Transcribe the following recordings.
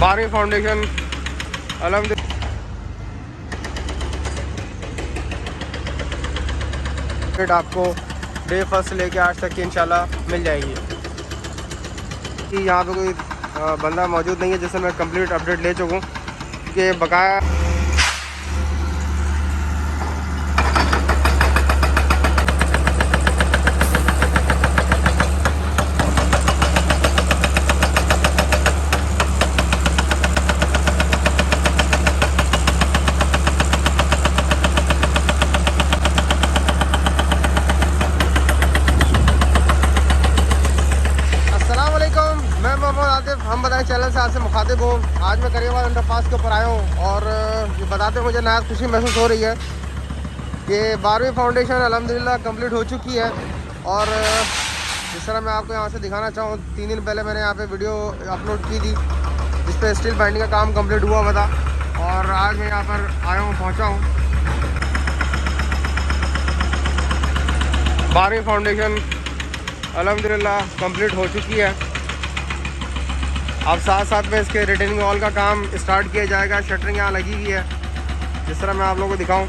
12वीं फाउंडेशन अल्हम्दुलिल्लाह आपको डे फर्स्ट से लेके आज तक की इंशाल्लाह मिल जाएगी। कि यहाँ पे कोई बंदा मौजूद नहीं है जिससे मैं कंप्लीट अपडेट ले चुकूँ कि बकाया हम बताएं चैनल से आपसे मुखातिब हूँ। आज मैं करीबान अंडरपास के ऊपर आया हूँ और ये बताते मुझे नहायत खुशी महसूस हो रही है कि 12वीं फाउंडेशन अल्हम्दुलिल्लाह कंप्लीट हो चुकी है। और जिस तरह मैं आपको यहाँ से दिखाना चाहूँ, 3 दिन पहले मैंने यहाँ पे वीडियो अपलोड की थी जिस पे स्टील बाइंडिंग का काम कंप्लीट हुआ था और आज मैं यहाँ पर आया हूँ, पहुँचा हूँ। 12वीं फाउंडेशन अल्हम्दुलिल्लाह कंप्लीट हो चुकी है। अब साथ साथ में इसके रिटेनिंग वॉल का काम स्टार्ट किया जाएगा। शटरिंग यहाँ लगी हुई है, जिस तरह मैं आप लोगों को दिखाऊं।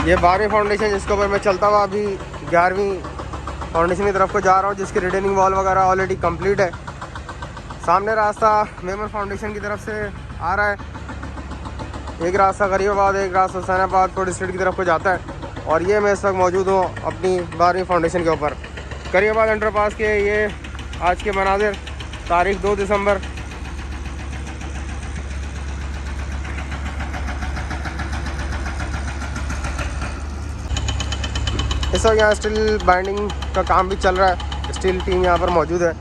ये 12वीं फाउंडेशन जिसके ऊपर मैं चलता हुआ अभी 11वीं फाउंडेशन की तरफ को जा रहा हूँ, जिसकी रिटेनिंग वॉल वगैरह ऑलरेडी कंप्लीट है। सामने रास्ता मेमन फाउंडेशन की तरफ से आ रहा है। एक रास्ता गरीबाबाद, एक रास्ता हुसैनाबाद फोर्ट स्ट्रीट की तरफ को जाता है। और ये मैं इस वक्त मौजूद हूँ अपनी 12वीं फाउंडेशन के ऊपर गरीबाबाद अंडरपास के। ये आज के मनाजिर, तारीख 2 दिसंबर। इस वक्त यहाँ स्टील बाइंडिंग का काम भी चल रहा है। स्टील टीम यहाँ पर मौजूद है।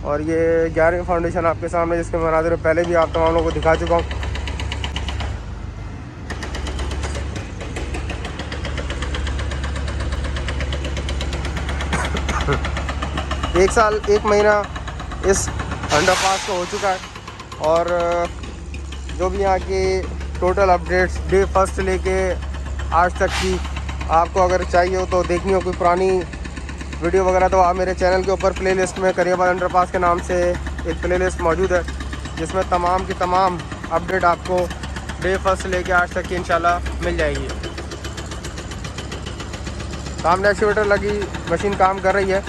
और ये 11वीं फाउंडेशन आपके सामने, जिसके मनाजिर पहले भी आप तमाम लोगों को दिखा चुका हूँ। एक साल 1 महीना इस अंडरपास को हो चुका है और जो भी यहाँ की टोटल अपडेट्स डे फर्स्ट से लेके आज तक की आपको अगर चाहिए हो तो देखनी हो कोई पुरानी वीडियो वगैरह, तो आप मेरे चैनल के ऊपर प्लेलिस्ट में करीबाबाद अंडरपास के नाम से एक प्लेलिस्ट मौजूद है, जिसमें तमाम की तमाम अपडेट आपको डे फर्स्ट से लेके आज तक की इंशाल्लाह मिल जाएगी। सामने एक्सीवेटर लगी मशीन काम कर रही है।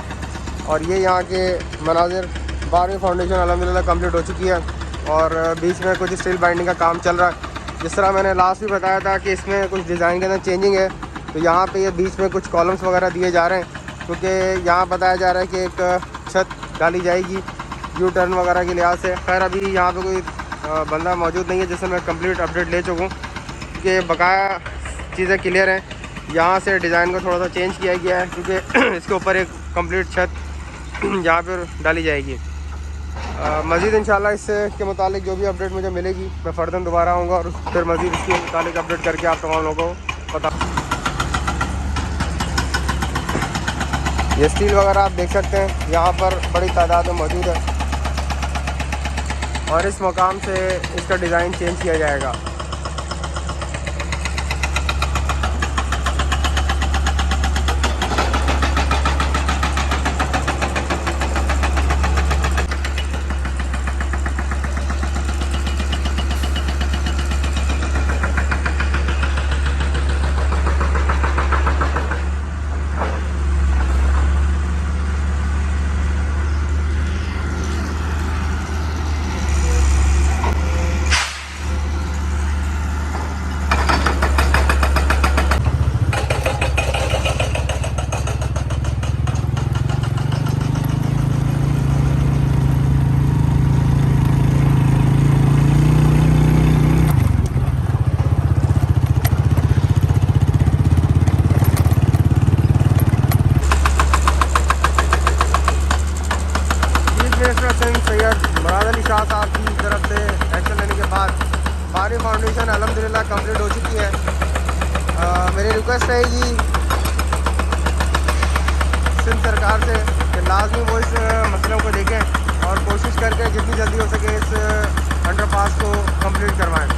और ये यहाँ के मनाजिर, 12वीं फाउंडेशन अल्हम्दुलिल्लाह कंप्लीट हो चुकी है और बीच में कुछ स्टील बाइंडिंग का काम चल रहा है। जिस तरह मैंने लास्ट भी बताया था कि इसमें कुछ डिज़ाइन के अंदर चेंजिंग है, तो यहाँ पे ये बीच में कुछ कॉलम्स वगैरह दिए जा रहे हैं, क्योंकि यहाँ बताया जा रहा है कि एक छत डाली जाएगी यू टर्न वगैरह के लिहाज से। खैर अभी यहाँ पे कोई बंदा मौजूद नहीं है जिससे मैं कंप्लीट अपडेट ले चुकूँ कि बकाया चीज़ें क्लियर हैं। यहाँ से डिज़ाइन को थोड़ा सा चेंज किया गया है क्योंकि इसके ऊपर एक कंप्लीट छत यहाँ पर डाली जाएगी। मज़ीद इंशाल्लाह इससे के मुतालिक जो भी अपडेट मुझे मिलेगी मैं फ़र्दन दोबारा आऊँगा और फिर मज़ीद इसके मुतालिक अपडेट करके आप तमाम लोगों को पता। ये स्टील वगैरह आप देख सकते हैं यहाँ पर बड़ी तादाद में मौजूद है और इस मकाम से इसका डिज़ाइन चेंज किया जाएगा। सैयद मुराद अली शाह साहब की तरफ से एक्शन लेने के बाद 12वीं फाउंडेशन अल्हम्दुलिल्लाह कंप्लीट हो चुकी है। मेरी रिक्वेस्ट रहेगी सिंध सरकार से कि लाजमी वो इस मसलों को देखें और कोशिश करके जितनी जल्दी हो सके इस अंडरपास को कंप्लीट करवाएं।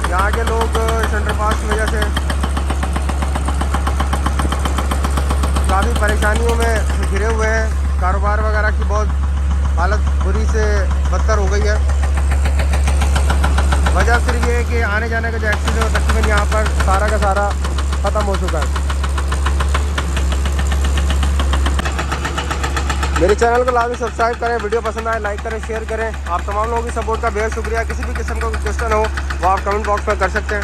यहाँ के लोग इस अंडरपास की वजह से काफ़ी परेशानियों में घिरे हुए हैं। कारोबार वगैरह की बहुत हालत बुरी से बदतर हो गई है। वजह सिर्फ ये है कि आने जाने का जो एक्सेस है वो तकरीबन यहाँ पर सारा का सारा ख़त्म हो चुका है। मेरे चैनल को लाजमी सब्सक्राइब करें, वीडियो पसंद आए लाइक करें, शेयर करें। आप तमाम लोगों की सपोर्ट का बेहद शुक्रिया। किसी भी किस्म का कोई क्वेश्चन हो वो आप कमेंट बॉक्स में कर सकते हैं।